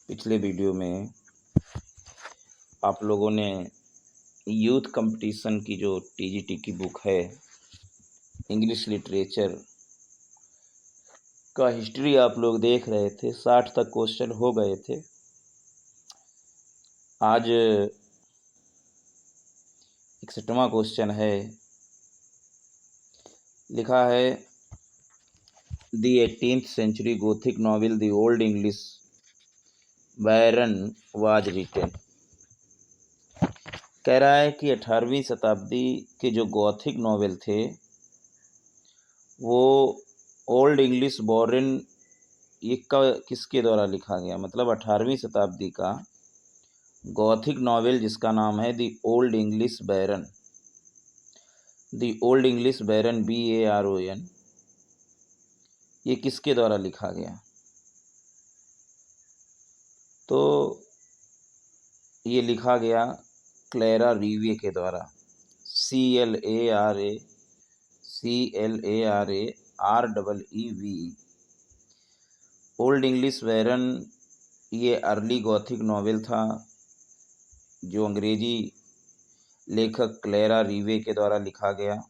पिछले वीडियो में आप लोगों ने यूथ कंपटीशन की जो टीजीटी की बुक है इंग्लिश लिटरेचर का हिस्ट्री आप लोग देख रहे थे। 60 तक क्वेश्चन हो गए थे। आज 61वां क्वेश्चन है। लिखा है the 18th century Gothic novel the old English baron was written. कह रहा है कि 18वीं शताब्दी के जो गॉथिक नॉवेल थे वो ओल्ड इंग्लिश बॉरेन ये किसके द्वारा लिखा गया। मतलब 18वीं शताब्दी का गॉथिक नॉवेल जिसका नाम है the old English baron, the old English baron BARON, ये किसके द्वारा लिखा गया। तो ये लिखा गया क्लेरा रीवे के द्वारा, CLARE ओल्ड इंग्लिश बैरन ये अर्ली गॉथिक नॉवेल था जो अंग्रेजी लेखक क्लेरा रीवे के द्वारा लिखा गया।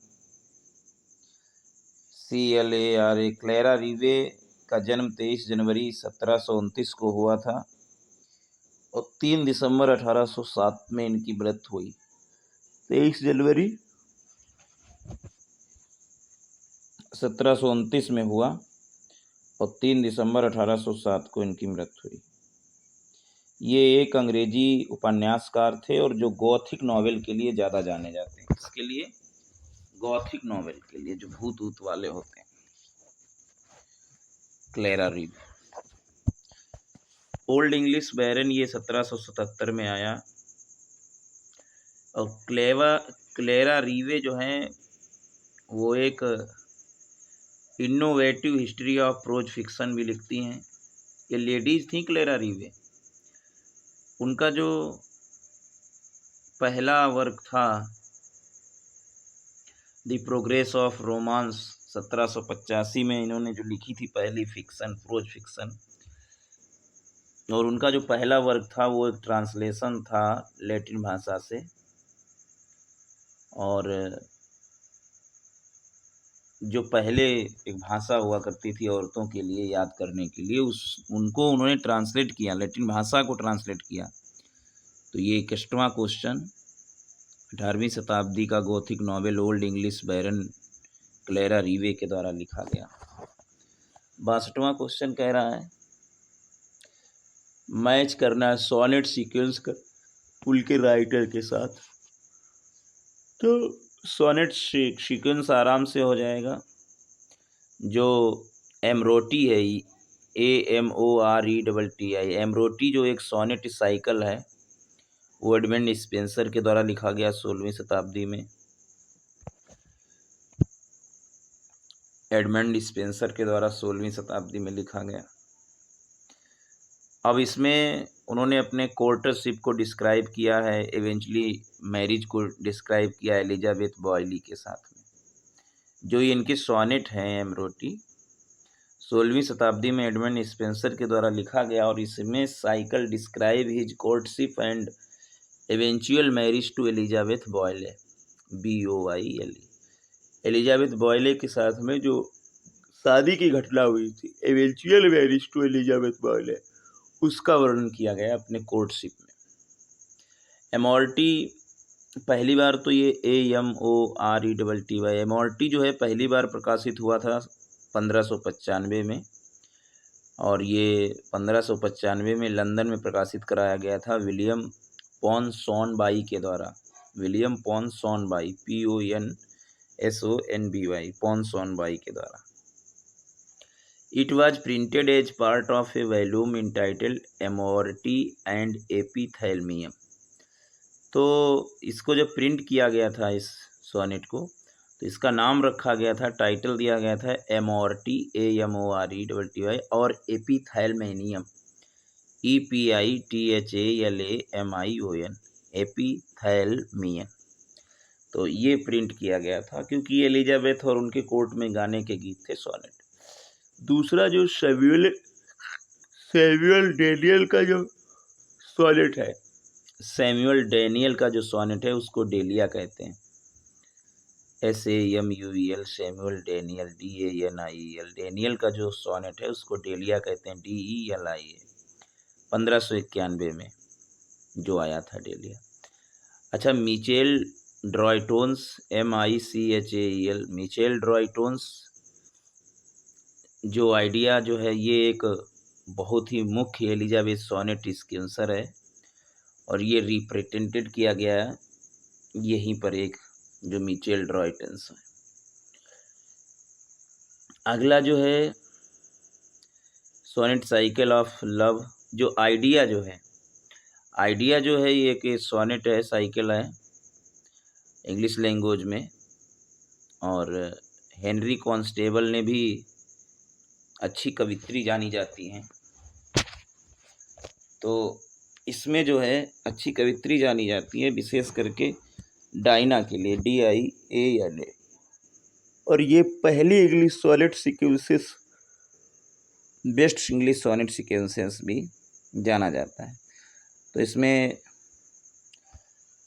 CLARE क्लेरा रीवे का जन्म 23 जनवरी 1729 को हुआ था और 3 दिसंबर 1807 में इनकी मृत्यु हुई। 23 जनवरी 1729 में हुआ और 3 दिसंबर 1807 को इनकी मृत्यु हुई। ये एक अंग्रेजी उपन्यासकार थे और जो गॉथिक नॉवेल के लिए ज़्यादा जाने जाते हैं। इसके लिए गॉथिक नॉवेल के लिए जो भूत ऊत वाले होते हैं। क्लेरा रीवे ओल्ड इंग्लिश बैरन ये 1777 में आया और क्लेरा रीवे जो हैं वो एक innovative history of pros fiction भी लिखती हैं। ये लेडीज़ थी क्लेरा रीवे। उनका जो पहला वर्क था द प्रोग्रेस ऑफ रोमांस 1785 में इन्होंने जो लिखी थी पहली फिक्शन, प्रोज फिक्शन, और उनका जो पहला वर्क था वो एक ट्रांसलेशन था लैटिन भाषा से। और जो पहले एक भाषा हुआ करती थी औरतों के लिए याद करने के लिए उनको उन्होंने ट्रांसलेट किया, लैटिन भाषा को ट्रांसलेट किया। तो ये 61वां क्वेश्चन 18वीं शताब्दी का गॉथिक नॉवेल ओल्ड इंग्लिश बैरन क्लेरा रीवे के द्वारा लिखा गया। 62वां क्वेश्चन कह रहा है मैच करना है सोनेट सीक्वेंस का उनके राइटर के साथ। तो सोनेट सीक्वेंस आराम से हो जाएगा। जो एमरोटी है AMORETTI, एमरोटी जो एक सोनेट साइकिल है वो एडमंड स्पेंसर के द्वारा लिखा गया 16वीं शताब्दी में। एडमंड स्पेंसर के द्वारा 16वीं शताब्दी में लिखा गया। अब इसमें उन्होंने अपने कोर्टरशिप को डिस्क्राइब किया है, इवेंचुअली मैरिज को डिस्क्राइब किया एलिजाबेथ बॉयली के साथ में। जो ये इनके सोनेट हैं एमरोटी 16वीं शताब्दी में एडमंड स्पेंसर के द्वारा लिखा गया और इसमें cycle describe his courtship and eventual marriage to Elizabeth Boyle BOYLE। Elizabeth Boyle के साथ में जो शादी की घटना हुई थी eventual marriage to Elizabeth Boyle, उसका वर्णन किया गया अपने कोर्टशिप में। एमॉर्टी पहली बार तो ये AMORETTY एमॉर्टी जो है पहली बार प्रकाशित हुआ था 1595 में और ये 1595 में लंदन में प्रकाशित कराया गया था विलियम पॉनसॉनबाई के द्वारा। विलियम पॉनसॉनबाई PONSONBY पॉनसॉनबाई के द्वारा। It was printed as part of a volume entitled Amoretti and Epithalamion. तो इसको जब प्रिंट किया गया था इस सोनेट को तो इसका नाम रखा गया था, टाइटल दिया गया था एमॉर्टी AMORETTY और एपिथैल्मेनियम EPITHALAMION एपिथैल्मियन। तो ये प्रिंट किया गया था क्योंकि एलिजाबेथ और उनके कोर्ट में गाने के गीत थे सोनेट। दूसरा जो सैमुअल डेनियल का जो सोनेट है, सैमुअल डेनियल का जो सोनेट है उसको डेलिया कहते हैं। SAMUEL, Samuel Daniel, DANIEL, Daniel का जो सोनेट है उसको डेलिया कहते हैं, DELIA। 1591 में जो आया था डेलिया। अच्छा, मिचेल ड्रॉयटोन्स, MICHAEL, मिचेल ड्रॉयटोन्स जो आइडिया जो है ये एक बहुत ही मुख्य एलिजाबेथ सोनेट स्केंसर है और ये रिप्रेजेंटेड किया गया है यहीं पर एक जो मिचेल ड्रॉयटन्स है। अगला जो है सोनेट साइकिल ऑफ लव, जो आइडिया जो है, आइडिया जो है ये एक सोनेट है, साइकिल है इंग्लिश लैंग्वेज में, और हेनरी कॉन्स्टेबल ने भी अच्छी कवित्री जानी जाती हैं। तो इसमें जो है अच्छी कवित्री जानी जाती है विशेष करके डायना के लिए, DIANA, और ये पहली English sonnet sequences, best English sonnet sequences भी जाना जाता है। तो इसमें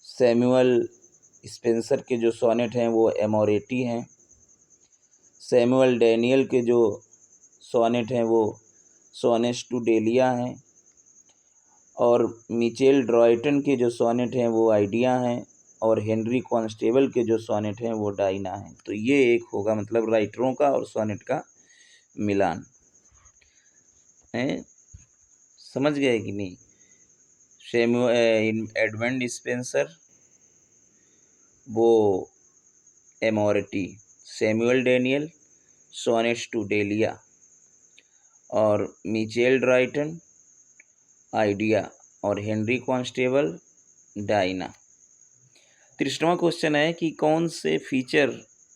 सैमुअल स्पेंसर के जो सोनेट हैं वो एमोरेटी हैं, सैमुअल डेनियल के जो सोनेट हैं वो सोनेट्स टू डेलिया हैं, और मिचेल ड्रॉयटन के जो सोनेट हैं वो आइडिया हैं, और हेनरी कॉन्स्टेबल के जो सोनेट हैं वो डायना हैं। तो ये एक होगा मतलब राइटरों का और सोनेट का मिलान है। समझ गए कि नहीं? एडमंड स्पेंसर वो Amoretti, Samuel Daniel sonnets to Delia, और मिचेल ड्रॉयटन आइडिया, और हेनरी कॉन्स्टेबल डायना। 30वां क्वेश्चन है कि कौन से फीचर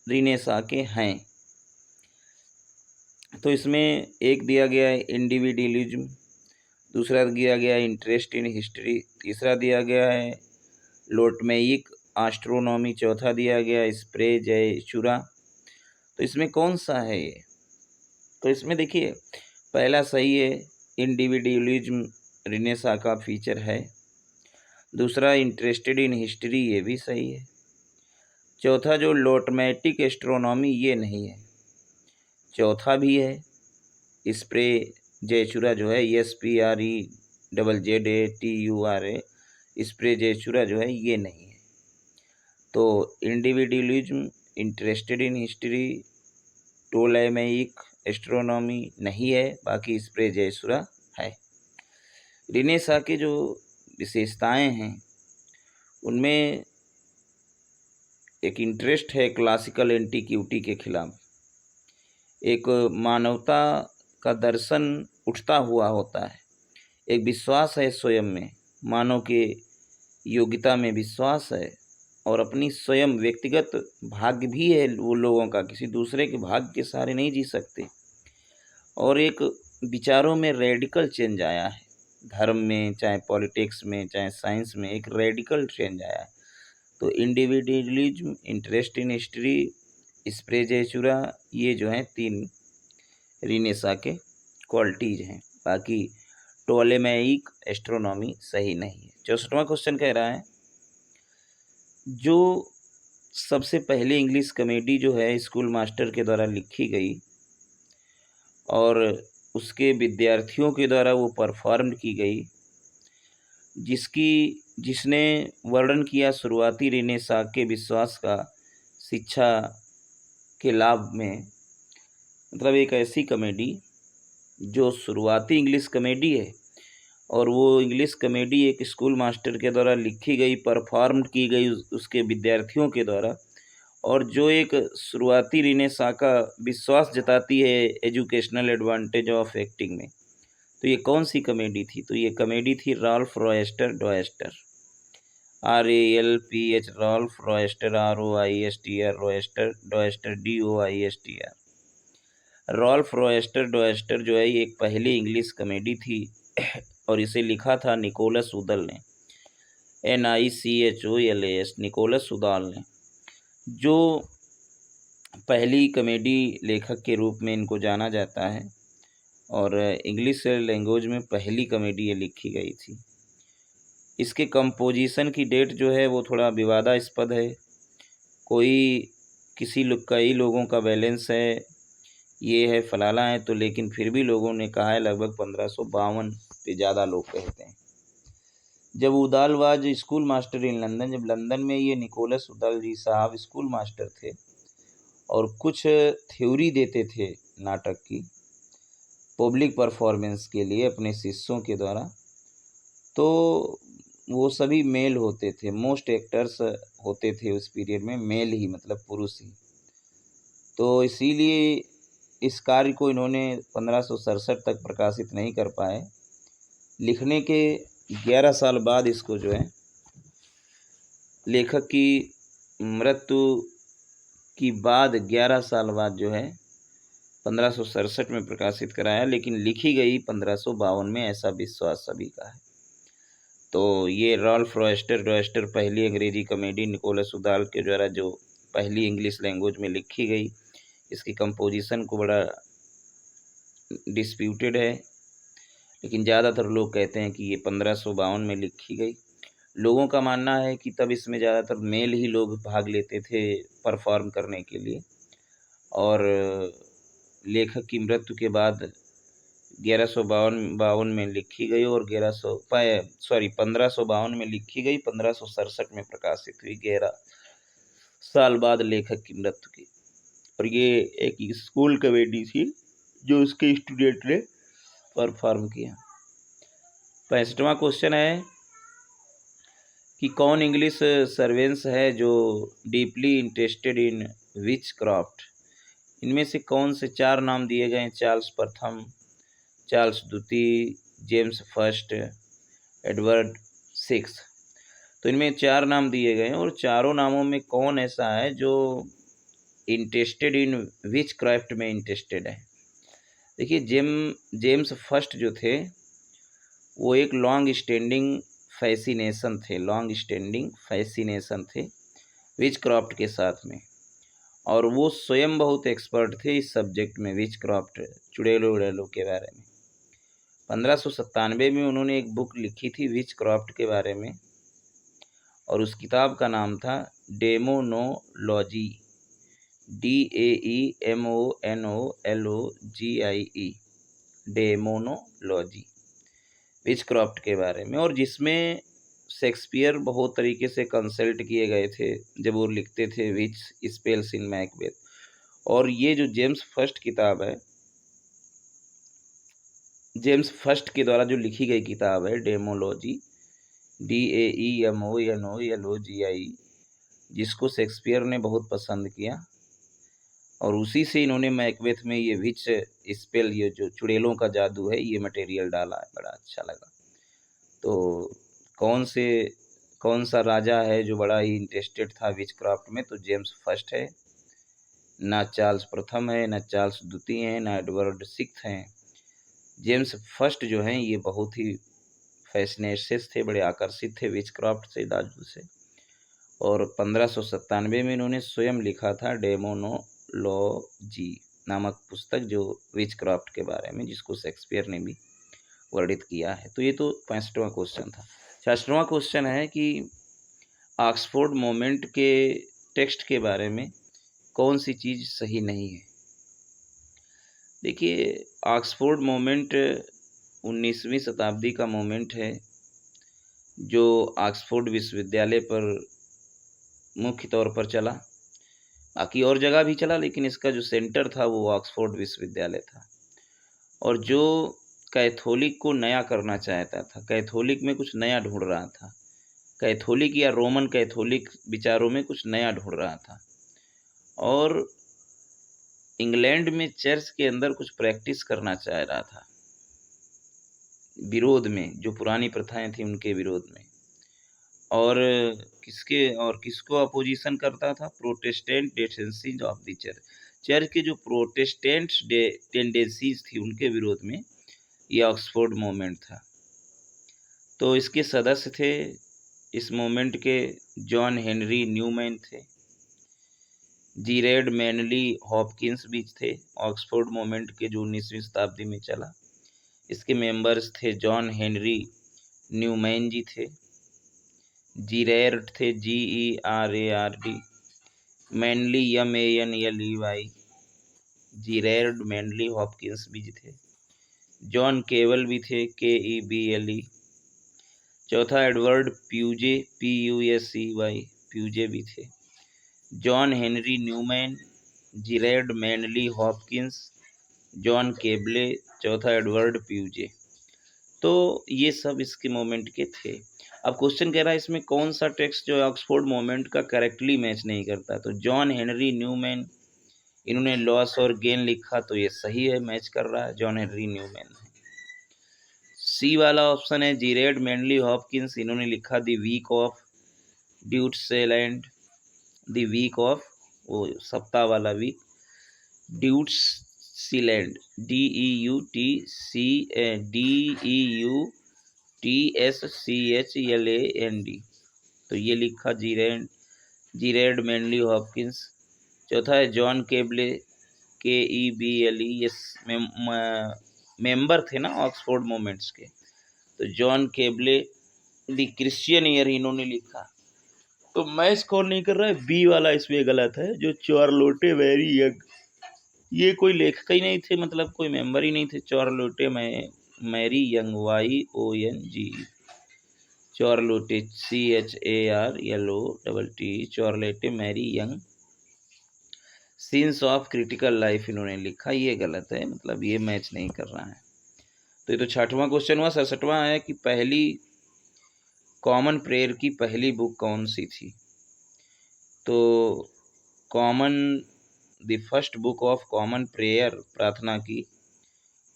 रिनेसा के हैं। तो इसमें एक दिया गया है इंडिविजुअलिज्म, दूसरा दिया गया है इंटरेस्ट इन हिस्ट्री, तीसरा दिया गया है लोटमेइक एस्ट्रोनॉमी, चौथा दिया गया है स्प्रे जयचुरा। तो इसमें कौन सा है ये? तो इसमें देखिए पहला सही है, इंडिविजुअलिज्म रिनेसा का फीचर है। दूसरा इंटरेस्टेड इन हिस्ट्री, ये भी सही है। चौथा जो लोटमेटिक एस्ट्रोनॉमी, ये नहीं है। चौथा भी है स्प्रे जयचुरा जो है, SPREZZATURA, स्प्रे जयचुरा जो है ये नहीं है। तो individualism, interested in history, Ptolemaic astronomy नहीं है, बाकी स्प्रे जयचुरा है। रिनेसा के जो विशेषताएं हैं उनमें एक इंटरेस्ट है क्लासिकल एंटीक्विटी के खिलाफ, एक मानवता का दर्शन उठता हुआ होता है, एक विश्वास है स्वयं में, मानव के योग्यता में विश्वास है, और अपनी स्वयं व्यक्तिगत भाग्य भी है वो लोगों का, किसी दूसरे के भाग्य के सहारे नहीं जी सकते। और एक विचारों में रेडिकल चेंज आया है, धर्म में, चाहे पॉलिटिक्स में, चाहे साइंस में, एक रेडिकल चेंज आया है। तो इंडिविजुअलिज्म, इंटरेस्ट इन हिस्ट्री, स्प्रे जयचुरा, ये जो हैं 3 रिनेसा के क्वालिटीज़ हैं। बाकी टोलेमेइक एस्ट्रोनॉमी सही नहीं है। 64वां क्वेश्चन कह रहा है जो सबसे पहली इंग्लिश कॉमेडी जो है स्कूल मास्टर के द्वारा लिखी गई और उसके विद्यार्थियों के द्वारा वो परफॉर्म की गई, जिसने वर्णन किया शुरुआती रिनेसा के विश्वास का शिक्षा के लाभ में, मतलब एक ऐसी कॉमेडी जो शुरुआती इंग्लिश कॉमेडी है और वो इंग्लिश कॉमेडी एक स्कूल मास्टर के द्वारा लिखी गई, परफॉर्म की गई उसके विद्यार्थियों के द्वारा, और जो एक शुरुआती रिनेसा का विश्वास जताती है एजुकेशनल एडवांटेज ऑफ एक्टिंग में। तो ये कौन सी कॉमेडी थी? तो ये कॉमेडी थी Ralph Roister Doister, RALPH, Ralph Roister, ROISTR, Roister Doister, DOISTR। Ralph Roister Doister जो है ये एक पहली इंग्लिश कॉमेडी थी और इसे लिखा था निकोलस उदल ने, NICHOLAS, निकोलस उदाल ने, जो पहली कॉमेडी लेखक के रूप में इनको जाना जाता है। और इंग्लिश लैंग्वेज में पहली कॉमेडी ये लिखी गई थी। इसके कंपोजिशन की डेट जो है वो थोड़ा विवादास्पद है। कई लोगों का बैलेंस है, ये है फलाना है, तो लेकिन फिर भी लोगों ने कहा है लगभग 1552 पे ज़्यादा लोग कहते हैं। जब Udall was school master in London, जब लंदन में ये निकोलस उदाल जी साहब स्कूल मास्टर थे और कुछ थ्योरी देते थे नाटक की पब्लिक परफॉर्मेंस के लिए अपने शिष्यों के द्वारा, तो वो सभी मेल होते थे। मोस्ट एक्टर्स होते थे उस पीरियड में मेल ही, मतलब पुरुष ही। तो इसीलिए इस कार्य को इन्होंने 1567 तक प्रकाशित नहीं कर पाए। लिखने के 11 साल बाद इसको जो है लेखक की मृत्यु की बाद 11 साल बाद जो है 1567 में प्रकाशित कराया, लेकिन लिखी गई 1552 में, ऐसा विश्वास सभी का है। तो ये रॉल्फ रॉयस्टर पहली अंग्रेजी कॉमेडी निकोलस उदाल के द्वारा जो पहली इंग्लिश लैंग्वेज में लिखी गई, इसकी कंपोजिशन को बड़ा डिस्प्यूटेड है, लेकिन ज़्यादातर लोग कहते हैं कि ये 1552 में लिखी गई। लोगों का मानना है कि तब इसमें ज़्यादातर मेल ही लोग भाग लेते थे परफॉर्म करने के लिए, और लेखक की मृत्यु के बाद 1152 में लिखी गई और 1552 में लिखी गई, 1567 में प्रकाशित हुई 11 साल बाद लेखक की मृत्यु की। और ये एक स्कूल कॉमेडी थी जो उसके स्टूडेंट ने परफॉर्म किया। 65वां क्वेश्चन है कि कौन इंग्लिश सर्वेंट्स है जो deeply interested in which craft. इनमें से कौन से 4 नाम दिए गए हैं? चार्ल्स प्रथम, चार्ल्स द्वितीय, जेम्स फर्स्ट, एडवर्ड सिक्स। तो इनमें 4 नाम दिए गए हैं और चारों नामों में कौन ऐसा है जो इंटरेस्टेड इन विच क्राफ्ट में इंटरेस्टेड है। देखिए, जेम्स फर्स्ट जो थे वो एक लॉन्ग स्टैंडिंग फैसिनेशन थे विच क्राफ्ट के साथ में, और वो स्वयं बहुत एक्सपर्ट थे इस सब्जेक्ट में, विच क्राफ्ट, चुड़ैलों उड़ैलों के बारे में। 1597 में उन्होंने एक बुक लिखी थी विच क्राफ्ट के बारे में, और उस किताब का नाम था डेमोनोलॉजी, DAEMONOLOGIE, डेमोनोलॉजी, विच क्राफ्ट के बारे में, और जिसमें शेक्सपियर बहुत तरीके से कंसल्ट किए गए थे जब वो लिखते थे विच स्पेल्स इन मैकबेथ। और ये जो जेम्स फर्स्ट किताब है, जेम्स फर्स्ट के द्वारा जो लिखी गई किताब है डेमोलॉजी, DAEMONOLOGIE, जिसको शेक्सपियर ने बहुत पसंद किया, और उसी से इन्होंने मैकबेथ में ये विच स्पेल, ये जो चुड़ैलों का जादू है, ये मटेरियल डाला है। बड़ा अच्छा लगा। तो कौन सा राजा है जो बड़ा ही इंटरेस्टेड था विच क्राफ्ट में? तो जेम्स फर्स्ट है, ना चार्ल्स प्रथम है, ना चार्ल्स द्वितीय है, ना एडवर्ड सिक्स हैं। जेम्स फर्स्ट जो हैं ये बहुत ही फैसिनेटेड थे, बड़े आकर्षित थे विच क्राफ्ट से, जादू से, और 1597 में इन्होंने स्वयं लिखा था डेमोनोलॉजी नामक पुस्तक, जो विच क्राफ्ट के बारे में, जिसको शेक्सपियर ने भी वर्णित किया है। तो ये तो 65वां क्वेश्चन था। 66वां क्वेश्चन है कि ऑक्सफोर्ड मूवमेंट के टेक्स्ट के बारे में कौन सी चीज़ सही नहीं है। देखिए, ऑक्सफोर्ड मूवमेंट 19वीं शताब्दी का मूवमेंट है जो ऑक्सफोर्ड विश्वविद्यालय पर मुख्य तौर पर चला, बाकी और जगह भी चला, लेकिन इसका जो सेंटर था वो ऑक्सफोर्ड विश्वविद्यालय था। और जो कैथोलिक को नया करना चाहता था, कैथोलिक में कुछ नया ढूंढ रहा था, कैथोलिक या रोमन कैथोलिक विचारों में कुछ नया ढूंढ रहा था, और इंग्लैंड में चर्च के अंदर कुछ प्रैक्टिस करना चाह रहा था, विरोध में, जो पुरानी प्रथाएं थी उनके विरोध में। और किसको अपोजिशन करता था? Protestant tendencies of the church, church के जो प्रोटेस्टेंट टेंडेंसीज थी उनके विरोध में ये ऑक्सफोर्ड मूवमेंट था। तो इसके सदस्य थे इस मूवमेंट के जॉन हेनरी न्यूमैन थे, जीरेड मैनली हॉपकिंस भी थे, ऑक्सफोर्ड मूवमेंट के जो 19वीं शताब्दी में चला। इसके मेंबर्स थे जॉन हेनरी न्यूमैन जी थे, जीरैर्ड थे GERARD, Manley MANLEY, Gerard Manley Hopkins भी थे, जॉन केबल भी थे KEBLE, चौथा एडवर्ड प्यूजे PUSEY, प्यूजे भी थे, John Henry Newman, Gerard Manley Hopkins, John Keble, चौथा एडवर्ड प्यूजे। तो ये सब इसके मोमेंट के थे। अब क्वेश्चन कह रहा है इसमें कौन सा टेक्स्ट जो है ऑक्सफोर्ड मोमेंट का करेक्टली मैच नहीं करता। तो जॉन हेनरी न्यूमैन, इन्होंने लॉस और गेन लिखा तो ये सही है, मैच कर रहा है, जॉन हेनरी न्यूमैन। सी वाला ऑप्शन है जीरेड मैनली हॉपकिंस, इन्होंने लिखा the week of Deutschland, the week of, वो सप्ताह वाला वीक, ड्यूट्सलैंड, DEUTSCHLAND, तो ये लिखा जीरेड मैनली हॉपकिंस। चौथा है जॉन केबले KEBLE, ये मेंबर थे ना ऑक्सफोर्ड मोमेंट्स के, तो John Keble the Christian Year इन्होंने लिखा। तो मैच कौन नहीं कर रहा है, बी वाला इसमें गलत है, जो चार्लोटे मैरी यंग, ये कोई लेखक ही नहीं थे, मतलब कोई मेंबर ही नहीं थे, Charlotte Mary Yonge, YONG, Charlotte CHARLOTT, Charlotte Mary Yonge, scenes of critical life इन्होंने लिखा, ये गलत है, मतलब ये मैच नहीं कर रहा है। तो ये तो 6वां क्वेश्चन हुआ। 67वां है कि पहली कॉमन प्रेयर की पहली बुक कौन सी थी। तो common, the first book of common prayer, प्रार्थना की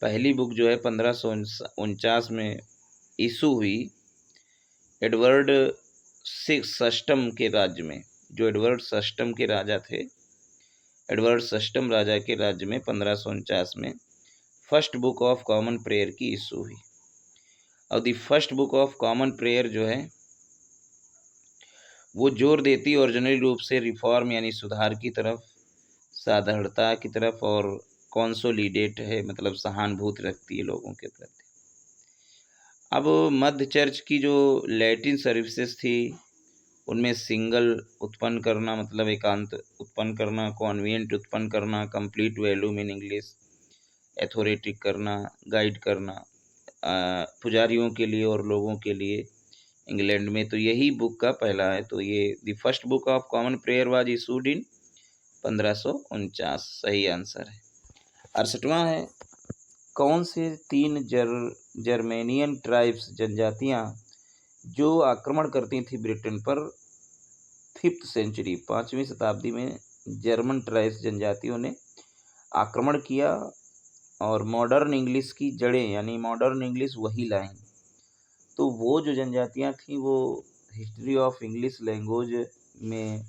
पहली बुक जो है 1549 में इशू हुई एडवर्ड षष्टम के राज्य में। जो एडवर्ड षष्टम के राजा थे, एडवर्ड षष्टम राजा के राज्य में 1549 में first book of common prayer की इशू हुई। और the first book of common prayer जो है वो जोर देती ओरिजिनली रूप से रिफॉर्म यानी सुधार की तरफ, साधारणता की तरफ, और कॉन्सोलिडेट है मतलब सहानुभूति रखती है लोगों के प्रति। अब मध्य चर्च की जो लैटिन सर्विसेज थी उनमें सिंगल उत्पन्न करना मतलब एकांत उत्पन्न करना, कॉन्वेंट उत्पन्न करना, complete volume in English, authority करना, गाइड करना पुजारियों के लिए और लोगों के लिए इंग्लैंड में, तो यही बुक का पहला है। तो ये the first book of common prayer was issued in 1549, सही आंसर है। 68वां है कौन से 3 जर्मेनियन ट्राइब्स जनजातियां जो आक्रमण करती थी ब्रिटेन पर 5th सेंचुरी 5वीं शताब्दी में, जर्मन ट्राइब्स जनजातियों ने आक्रमण किया और मॉडर्न इंग्लिश की जड़ें यानी मॉडर्न इंग्लिश वही लाई। तो वो जो जनजातियां थीं वो हिस्ट्री ऑफ इंग्लिश लैंग्वेज में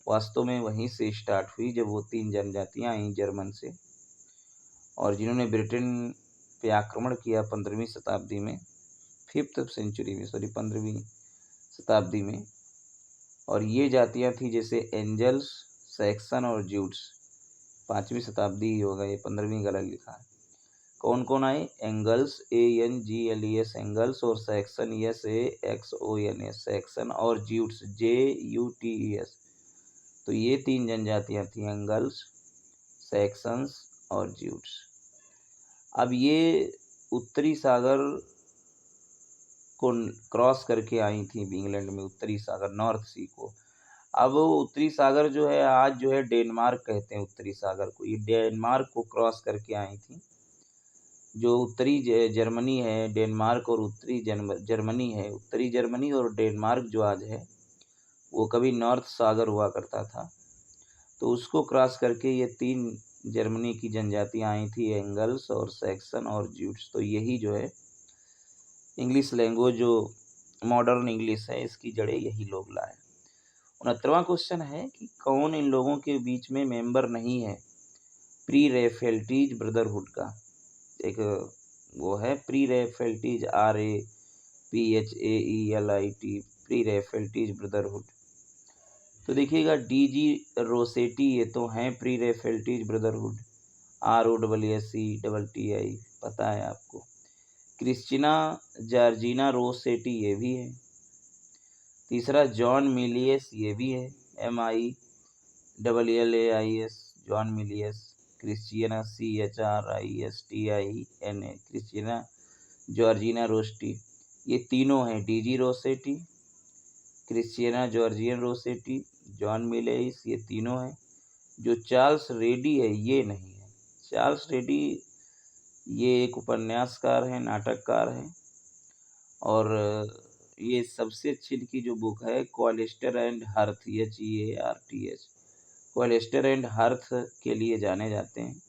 वास्तव में वहीं से स्टार्ट हुई जब वो 3 जनजातियां आई जर्मन से, और जिन्होंने ब्रिटेन पे आक्रमण किया 15वीं शताब्दी में, 15वीं शताब्दी में। और ये जातियां थी जैसे एंजल्स, सैक्सन और ज्यूट्स। 5वीं शताब्दी ही होगा, ये 15वीं गलत लिखा है। कौन कौन आए, एंगल्स ANGLES एंगल्स, और सैक्सन SAXONS सैक्सन, और ज्यूट्स JUTES। तो ये 3 जनजातियां थी, एंगल्स, सैक्सन्स और ज्यूट्स। अब ये उत्तरी सागर को क्रॉस करके आई थी इंग्लैंड में, उत्तरी सागर, नॉर्थ सी को। अब उत्तरी सागर जो है आज जो है डेनमार्क कहते हैं उत्तरी सागर को, ये डेनमार्क को क्रॉस करके आई थी। जो उत्तरी जर्मनी है, डेनमार्क, और उत्तरी जर्मनी है, उत्तरी जर्मनी और डेनमार्क जो आज है वो कभी नॉर्थ सागर हुआ करता था। तो उसको क्रॉस करके ये 3 जर्मनी की जनजातियां आई थी, एंगल्स और सैक्सन और ज्यूट्स। तो यही जो है इंग्लिश लैंग्वेज जो मॉडर्न इंग्लिश है इसकी जड़ें यही लोग लाए। 69वां क्वेश्चन है कि कौन इन लोगों के बीच में मेंबर नहीं है प्री रैफेल्टीज ब्रदरहुड का। एक वो है प्री रैफेल्टीज RAPHAELIT, प्री रैफेल्टीज ब्रदरहुड। तो देखिएगा DG रोसेटी ये तो हैं प्री रैफेल्टीज ब्रदरहुड, ROSSETTI पता है आपको। क्रिस्टिना जॉर्जिना रोसेटी ये भी है। तीसरा जॉन मिलियस ये भी है, MILLAIS John Millais. Christina CHRISTINA Christina Georgina Rossetti, ये तीनों हैं। DG Rossetti, Christina Georgina Rossetti, John Millais, ये तीनों हैं। जो चार्ल्स रेडी है ये नहीं है। चार्ल्स रेडी ये एक उपन्यासकार हैं, नाटककार हैं, और ये सबसे अच्छी इनकी जो बुक है Cloister and Hearth, HEARTH, Cloister and Hearth के लिए जाने जाते हैं।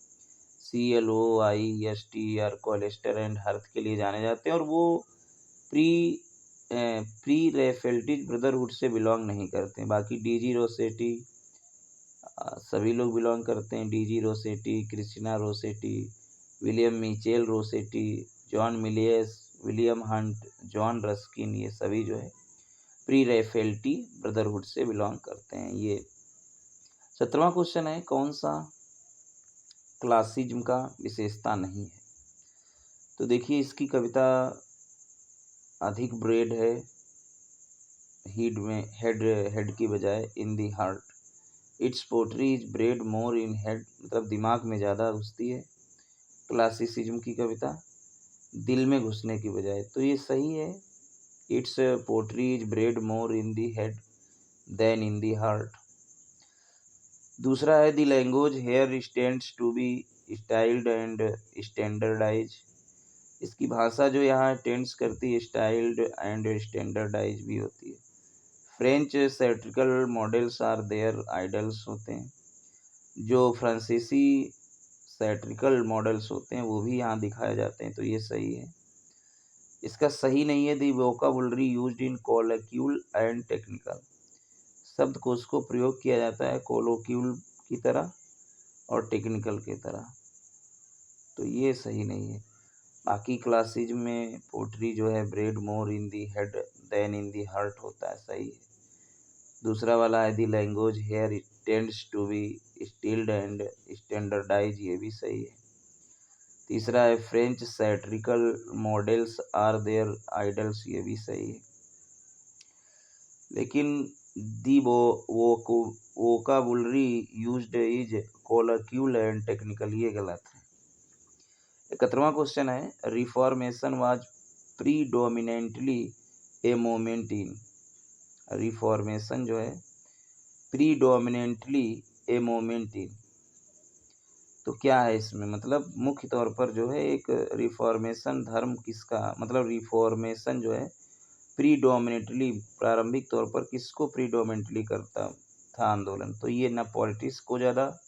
CLOISTER क्वालिस्टर एंड हर्थ के लिए जाने जाते हैं, और वो प्री रेफेल्टिज ब्रदरहुड से बिलोंग नहीं करते हैं। बाकी DG रोसेटी सभी लोग बिलोंग करते हैं। DG Rossetti, Christina Rossetti, William Michael Rossetti, John Milius, William Hunt, John Ruskin, ये सभी जो है प्री रेफेल्टी ब्रदरहुड से बिलोंग करते हैं। ये 17वां क्वेश्चन है, कौन सा क्लासिज्म का विशेषता नहीं है? तो देखिए इसकी कविता अधिक ब्रेड है हीड में, हेड की बजाय in the heart. Its poetry is bred more in head, मतलब दिमाग में ज़्यादा घुसती है क्लासिसिज्म की कविता, दिल में घुसने की बजाय। तो ये सही है। It's poetry is bred more in the head than in the heart. दूसरा है, the language here stands to be styled and standardize. इसकी भाषा जो यहाँ टेंड्स करती है, स्टाइल्ड एंड स्टैंडर्डाइज भी होती है। French satirical models are their idols होते हैं। जो फ्रांसीसी सैट्रिकल मॉडल्स होते हैं वो भी यहाँ दिखाए जाते हैं, तो ये सही है। इसका सही नहीं है, the vocabulary used in colloquial and technical. शब्दकोश को प्रयोग किया जाता है कोलोक्यूल की तरह और टेक्निकल की तरह, तो ये सही नहीं है। बाकी क्लासिज्म में पोट्री जो है bred more in the head than in the heart होता है, सही है। दूसरा वाला है, the language here tends to be stilted and standardize, ये भी सही है। तीसरा है, French satirical models are their idols, ये भी सही है। लेकिन the vocabulary used is colloquial and technical, ये गलत है। 71वां क्वेश्चन है, reformation was predominantly a moment in. Reformation जो है प्रीडोमिनेंटली ए मोमेंट इन, तो क्या है इसमें मतलब मुख्य तौर पर जो है एक रिफॉर्मेशन धर्म किसका, मतलब रिफॉर्मेशन जो है प्रीडोमिनेटली प्रारंभिक तौर पर किसको प्रीडोमिनेटली करता था आंदोलन, तो ये ना पॉलिटिक्स को ज़्यादा,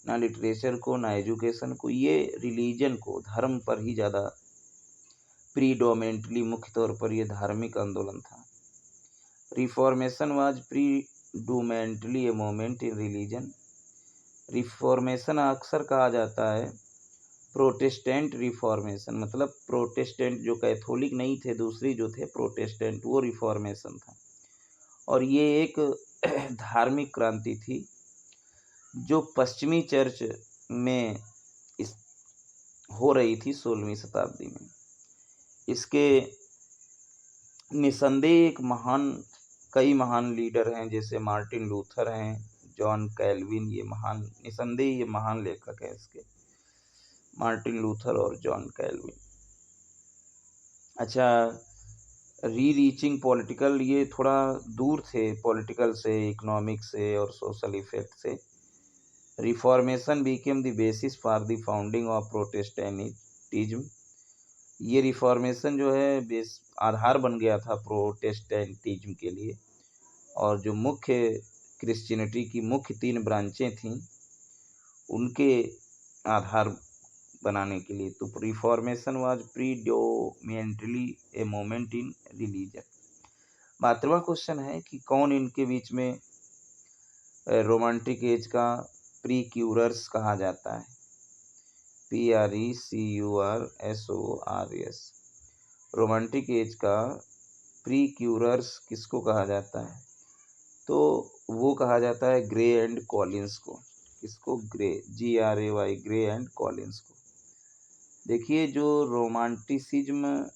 ना लिटरेचर को, ना एजुकेशन को, ये रिलीजन को, धर्म पर ही ज़्यादा प्रीडोमिनेटली, मुख्य तौर पर ये धार्मिक आंदोलन था। Reformation was predominantly a movement in religion. Reformation अक्सर कहा जाता है प्रोटेस्टेंट रिफॉर्मेशन, मतलब प्रोटेस्टेंट जो कैथोलिक नहीं थे, दूसरी जो थे प्रोटेस्टेंट, वो रिफॉर्मेशन था। और ये एक धार्मिक क्रांति थी जो पश्चिमी चर्च में इस हो रही थी 16वीं शताब्दी में। इसके निसंदेह एक कई महान लीडर हैं, जैसे मार्टिन लूथर हैं, जॉन कैल्विन, ये महान, निसंदेह ये महान लेखक हैं इसके, मार्टिन लूथर और जॉन कैल्विन। अच्छा, रीचिंग पॉलिटिकल, ये थोड़ा दूर थे पॉलिटिकल से, इकोनॉमिक से और सोशल इफेक्ट से। Reformation became the basis for the founding of Protestantism. ये रिफॉर्मेशन जो है बेस आधार बन गया था प्रोटेस्टेंटिज्म के लिए, और जो मुख्य क्रिश्चियनिटी की मुख्य 3 ब्रांचें थीं उनके आधार बनाने के लिए। तो reformation was predominantly a moment in religion. 72वां क्वेश्चन है कि कौन इनके बीच में रोमांटिक एज का प्रीक्यूरर्स कहा जाता है? PRECURSORS, रोमांटिक एज का प्रीक्यूरर्स किसको कहा जाता है? तो वो कहा जाता है ग्रे एंड कॉलिंस को। किसको? Grey, GRAY, grey and Collins को। देखिए, जो रोमांटिसिज्म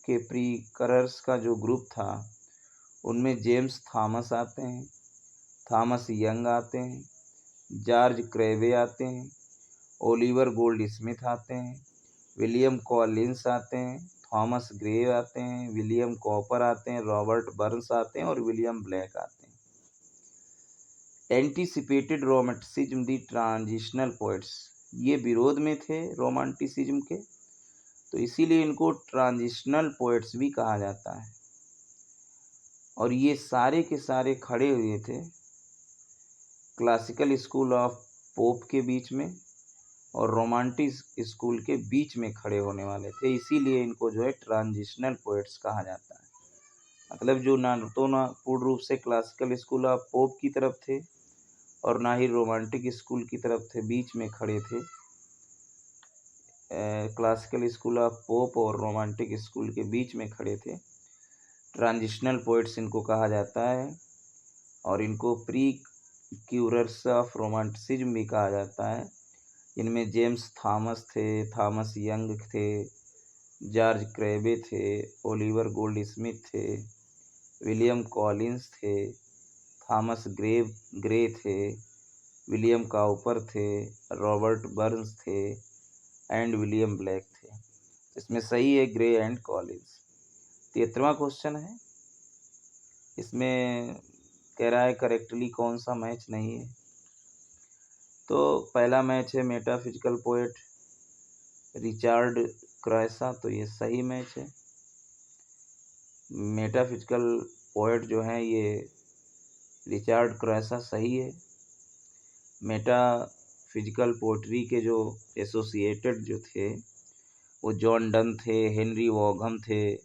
के प्रीकरर्स का जो ग्रुप था, उनमें जेम्स थॉमस आते हैं, थॉमस यंग आते हैं, जॉर्ज क्रेवे आते हैं, ओलिवर गोल्डस्मिथ आते हैं, विलियम कॉलिंस आते हैं, थॉमस ग्रे आते हैं, विलियम कॉपर आते हैं, रॉबर्ट बर्न्स आते हैं और विलियम ब्लैक आते हैं। एंटीसिपेटेड रोमांटिसिज्म दी ट्रांजिशनल पोएट्स, ये विरोध में थे रोमांटिसिज्म के, तो इसीलिए इनको ट्रांजिशनल पोएट्स भी कहा जाता है। और ये सारे के सारे खड़े हुए थे क्लासिकल स्कूल ऑफ पोप के बीच में और रोमांटिक स्कूल के बीच में खड़े होने वाले थे, इसीलिए इनको जो है ट्रांजिशनल पोएट्स कहा जाता है। मतलब जो ना तो ना पूर्ण रूप से क्लासिकल स्कूल ऑफ पोप की तरफ थे और ना ही रोमांटिक स्कूल की तरफ थे, बीच में खड़े थे। क्लासिकल स्कूल ऑफ पोप और रोमांटिक स्कूल के बीच में खड़े थे, ट्रांजिशनल पोएट्स इनको कहा जाता है। और इनको प्री क्यूरर्स ऑफ रोमांटिसिज्म भी कहा जाता है। इनमें जेम्स थॉमस थे, थॉमस यंग थे, जॉर्ज क्रेबे थे, ओलिवर गोल्डस्मिथ थे, विलियम कॉलिंस थे, थॉमस ग्रे थे, विलियम काउपर थे, रॉबर्ट बर्न्स थे एंड विलियम ब्लैक थे। इसमें सही है ग्रे एंड कॉलिंस। 73वां क्वेश्चन है, इसमें कह रहा है करेक्टली कौन सा मैच नहीं है। तो पहला मैच है मेटाफिजिकल पोएट रिचार्ड क्रैसा, तो ये सही मैच है। मेटाफिजिकल पोएट जो है ये रिचार्ड क्रैसा सही है। मेटाफिजिकल पोएट्री के जो एसोसिएटेड जो थे वो जॉन डन थे, हेनरी वॉगहम थे,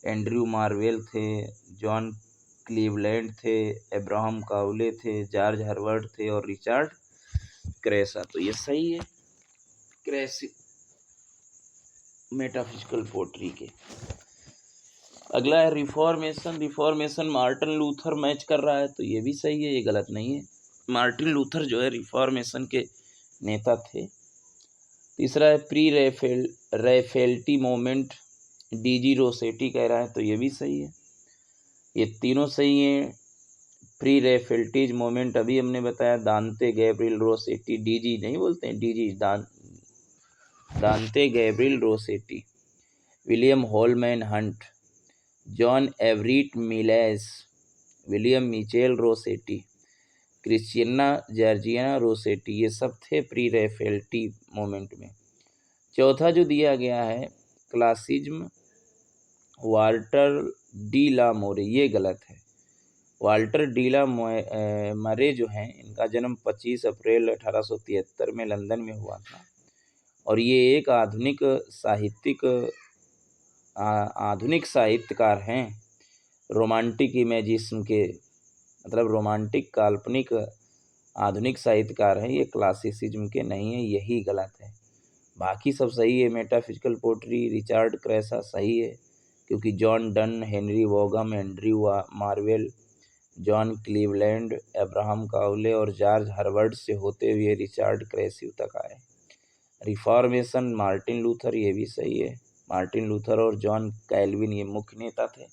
एंड्रयू मार्वेल थे, जॉन क्लीवलैंड थे, अब्राहम काउले थे, जॉर्ज हर्वर्ड थे और रिचार्ड क्रैसा, तो ये सही है क्रैसी मेटाफिजिकल पोएट्री के। अगला है reformation. Reformation Martin Luther match कर रहा है, तो ये भी सही है, ये गलत नहीं है। मार्टिन लूथर जो है रिफॉर्मेशन के नेता थे। तीसरा है प्री रैफेल्टी मोमेंट, डीजी रोसेटी कह रहा है, तो ये भी सही है। ये तीनों सही हैं। प्री रैफेल्टीज मोमेंट अभी हमने बताया, दांते गैब्रियल रोसेटी, डीजी नहीं बोलते हैं, DG Dante Gabriel Rossetti, William Holman Hunt, John Everett Millais, William Michael Rossetti, Christina Georgiana Rossetti, ये सब थे प्री रैफेल्टी मोमेंट में। चौथा जो दिया गया है क्लासिज्म वाल्टर डी ला मोरे, ये गलत है। वाल्टर डी ला मरे जो हैं, इनका जन्म 25 अप्रैल 1873 में लंदन में हुआ था और ये एक आधुनिक साहित्यकार हैं। रोमांटिक इमेजिज्म के मतलब रोमांटिक काल्पनिक आधुनिक साहित्यकार हैं, ये क्लासिसिज्म के नहीं है, यही गलत है। बाकी सब सही है। मेटाफिजिकल पोएट्री रिचार्ड क्रैसा सही है क्योंकि John Donne, Henry Vaughan, Andrew Marvell, John Cleveland, Abraham Cowley और जॉर्ज हर्वर्ड से होते हुए रिचार्ड क्रैसी तक आए। रिफॉर्मेशन मार्टिन लूथर, ये भी सही है। मार्टिन लूथर और जॉन कैल्विन ये मुख्य नेता थे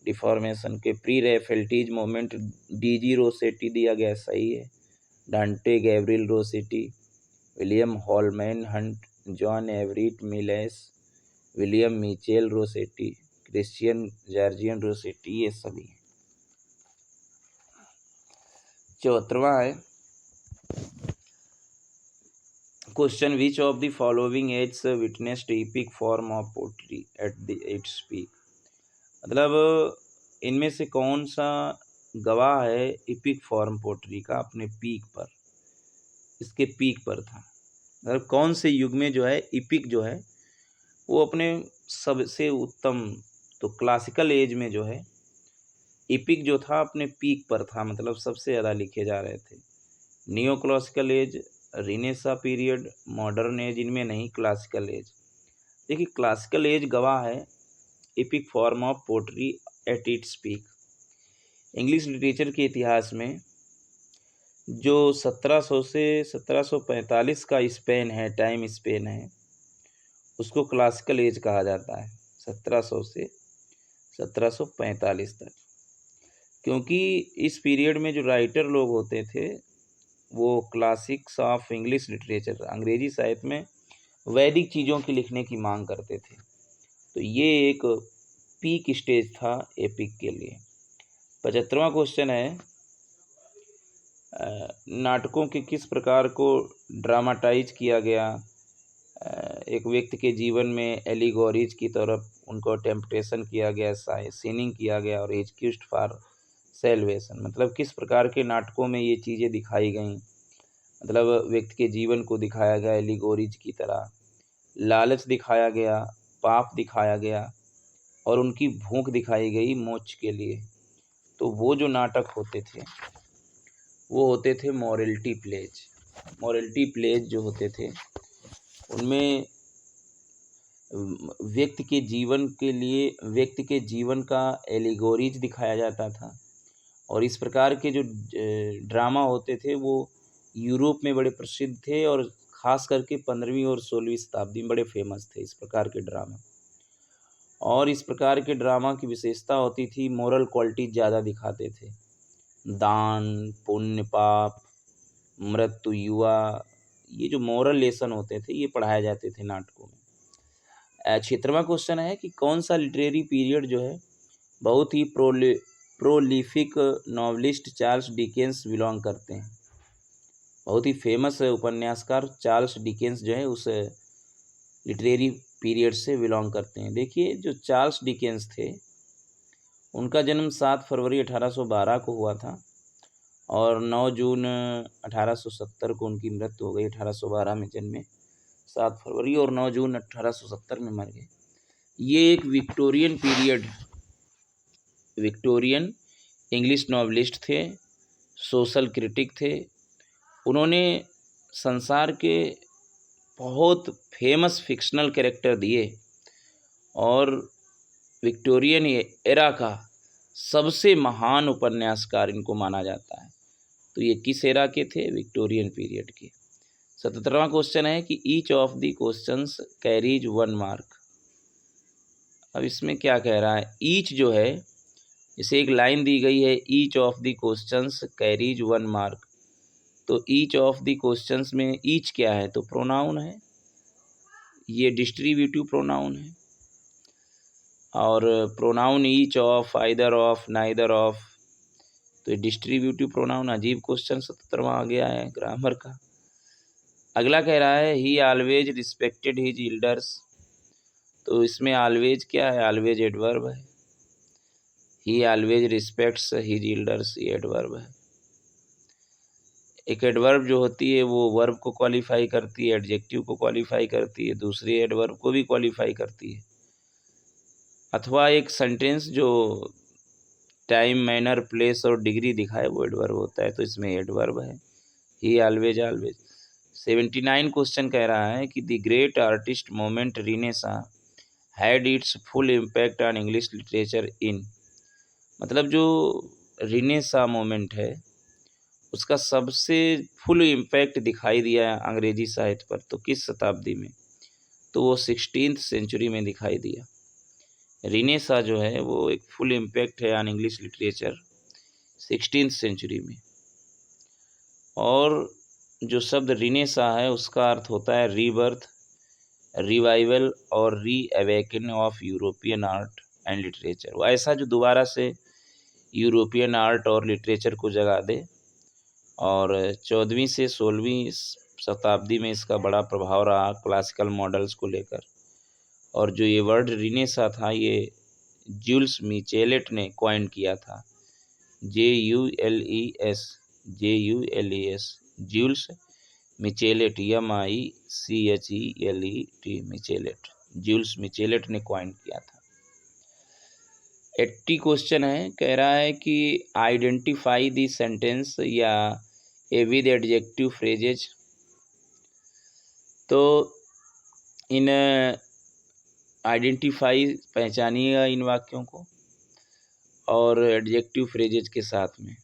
रिफॉर्मेशन के। Pre Raphaelites moment DG Rossetti दिया गया, सही है। Dante Gabriel Rossetti, William Holman Hunt, John Everett Millais, William Michael Rossetti, Christina Georgina Rossetti, ये सभी। 74वां है question, which of the following age witnessed epic form of poetry at its peak. मतलब इनमें से कौन सा गवाह है एपिक फॉर्म पोएट्री का अपने पीक पर, इसके पीक पर था। मतलब कौन से युग में जो है एपिक जो है वो अपने सबसे उत्तम, तो क्लासिकल एज में जो है एपिक जो था अपने पीक पर था, मतलब सबसे ज़्यादा लिखे जा रहे थे। Neo classical as, renaissance period, modern age, इनमें नहीं, क्लासिकल एज। देखिए क्लासिकल एज गवाह है epic form of poetry at its peak. English literature के इतिहास में जो 1700 से 1745 का स्पेन है, टाइम स्पेन है, उसको क्लासिकल एज कहा जाता है, 1700 से 1745 तक। क्योंकि इस पीरियड में जो राइटर लोग होते थे वो क्लासिक्स ऑफ इंग्लिश लिटरेचर, अंग्रेजी साहित्य में वैदिक चीज़ों की लिखने की मांग करते थे। तो ये एक पीक स्टेज था एपिक के लिए। 75वां क्वेश्चन है, नाटकों के किस प्रकार को ड्रामाटाइज किया गया? एक व्यक्ति के जीवन में एलिगोरीज की तरफ उनको टेम्पटेशन किया गया, सीनिंग किया गया, और एज क्यूस्ट फॉर सेल्वेशन। मतलब किस प्रकार के नाटकों में ये चीज़ें दिखाई गई? मतलब व्यक्ति के जीवन को दिखाया गया एलिगोरीज की तरह, लालच दिखाया गया, पाप दिखाया गया, और उनकी भूख दिखाई गई मोक्ष के लिए। तो वो जो नाटक होते थे वो होते थे मॉरलिटी प्लेज। मॉरलिटी प्लेज जो होते थे उनमें व्यक्ति के जीवन के लिए, व्यक्ति के जीवन का एलिगोरीज दिखाया जाता था। और इस प्रकार के जो ड्रामा होते थे वो यूरोप में बड़े प्रसिद्ध थे, और ख़ास करके 15वीं और 16वीं शताब्दी में बड़े फेमस थे इस प्रकार के ड्रामा। और इस प्रकार के ड्रामा की विशेषता होती थी, मोरल क्वालिटी ज़्यादा दिखाते थे। दान, पुण्य, पाप, मृत्यु, युवा, ये जो मोरल लेसन होते थे ये पढ़ाए जाते थे नाटकों में। 76वां क्वेश्चन है कि कौन सा लिटरेरी पीरियड जो है बहुत ही prolific novelist Charles Dickens belong करते हैं? बहुत ही फेमस उपन्यासकार चार्ल्स डिकेंस जो है उस लिटरेरी पीरियड से बिलोंग करते हैं। देखिए, जो चार्ल्स डिकेंस थे उनका जन्म 7 फरवरी 1812 को हुआ था, और 9 जून 1870 को उनकी मृत्यु हो गई। 1812 में जन्मे, 7 फरवरी, और 9 जून 1870 में मर गए। ये एक विक्टोरियन इंग्लिश नॉवलिस्ट थे, सोशल क्रिटिक थे। उन्होंने संसार के बहुत फेमस फिक्शनल कैरेक्टर दिए, और विक्टोरियन एरा का सबसे महान उपन्यासकार इनको माना जाता है। तो ये किस एरा के थे? विक्टोरियन पीरियड के। 77वां क्वेश्चन है कि each of the questions carries 1 mark. अब इसमें क्या कह रहा है? ईच जो है, जैसे एक लाइन दी गई है, each of the questions carries 1 mark. तो ईच ऑफ द क्वेश्चंस में ईच क्या है? तो प्रोनाउन है, ये डिस्ट्रीब्यूटिव प्रोनाउन है। और pronoun each of, either of, neither of, तो ये डिस्ट्रीब्यूटिव प्रोनाउन। अजीब क्वेश्चन 77वां आ गया है ग्रामर का। अगला कह रहा है ही ऑलवेज रिस्पेक्टेड हिज एल्डर्स। तो इसमें ऑलवेज क्या है? ऑलवेज एडवर्ब है। ही ऑलवेज रिस्पेक्ट्स हिज एल्डर्स, ये एडवर्ब है। एक एडवर्ब जो होती है वो वर्ब को क्वालिफाई करती है, एडजेक्टिव को क्वालिफाई करती है, दूसरी एडवर्ब को भी क्वालिफाई करती है। अथवा एक सेंटेंस जो टाइम, मैनर, प्लेस और डिग्री दिखाए वो एडवर्ब होता है। तो इसमें एडवर्ब है, ही ऑलवेज, ऑलवेज। 79 क्वेश्चन कह रहा है कि the great artist moment renaissance had it's full impact on English literature in. मतलब जो रिनेसा मोमेंट है उसका सबसे फुल इम्पैक्ट दिखाई दिया है अंग्रेजी साहित्य पर, तो किस शताब्दी में? तो वो 16th सेंचुरी में दिखाई दिया। रिनेसा जो है वो एक फुल इम्पैक्ट है on English literature 16th century में। और जो शब्द रिनेसा है उसका अर्थ होता है रीबर्थ, रिवाइवल और री awaken of European art and literature. वो ऐसा जो दोबारा से यूरोपियन आर्ट और लिटरेचर को जगा दे। और 14वीं से 16वीं शताब्दी में इसका बड़ा प्रभाव रहा क्लासिकल मॉडल्स को लेकर। और जो ये वर्ड रिनेसा था ये ज्यूल्स मिचेलेट ने कॉइन किया था, JULES, ज्यूल्स मिचेलेट, MICHELET, मिचेलेट, ज्यूल्स मिचेलेट ने कॉइन किया था। 80 क्वेश्चन है, कह रहा है कि आइडेंटिफाई द सेंटेंस या ए विद एडजेक्टिव फ्रेजेज। तो इन आइडेंटिफाई, पहचानिएगा इन वाक्यों को, और एडजेक्टिव फ्रेजेज के साथ में।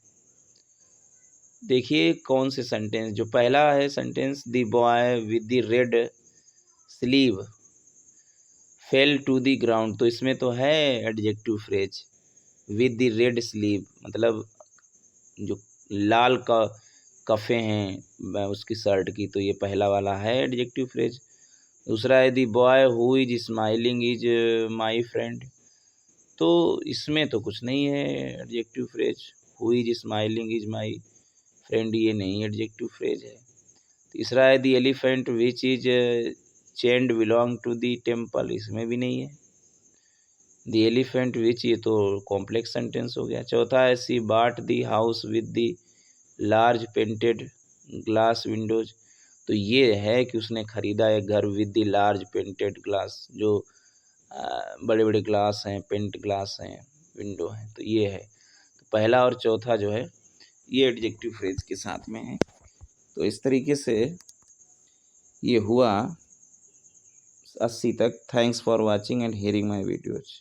देखिए कौन से सेंटेंस, जो पहला है sentence the boy with the red sleeve, fell to the ground, तो इसमें तो है adjective phrase. With the red sleeve मतलब जो लाल का कफ़े हैं उसकी शर्ट की, तो ये पहला वाला है एडजेक्टिव फ्रेज। दूसरा है the boy who is smiling is my friend, तो इसमें तो कुछ नहीं है adjective phrase. Who is smiling is my friend, ये नहीं एडजेक्टिव फ्रेज है। तीसरा है the elephant which is chained belong to the temple, इसमें भी नहीं है। द एलिफेंट विच, ये तो कॉम्प्लेक्स सेंटेंस हो गया। चौथा है सी बाट the house with the large painted glass Windows, तो ये है कि उसने खरीदा एक घर with the large painted glass, जो बड़े बड़े ग्लास हैं, पेंट ग्लास हैं, विंडो हैं, तो ये है। तो पहला और चौथा जो है ये एडजेक्टिव फ्रेज के साथ में है। तो इस तरीके से ये हुआ 80 तक। Thanks for watching and hearing my videos.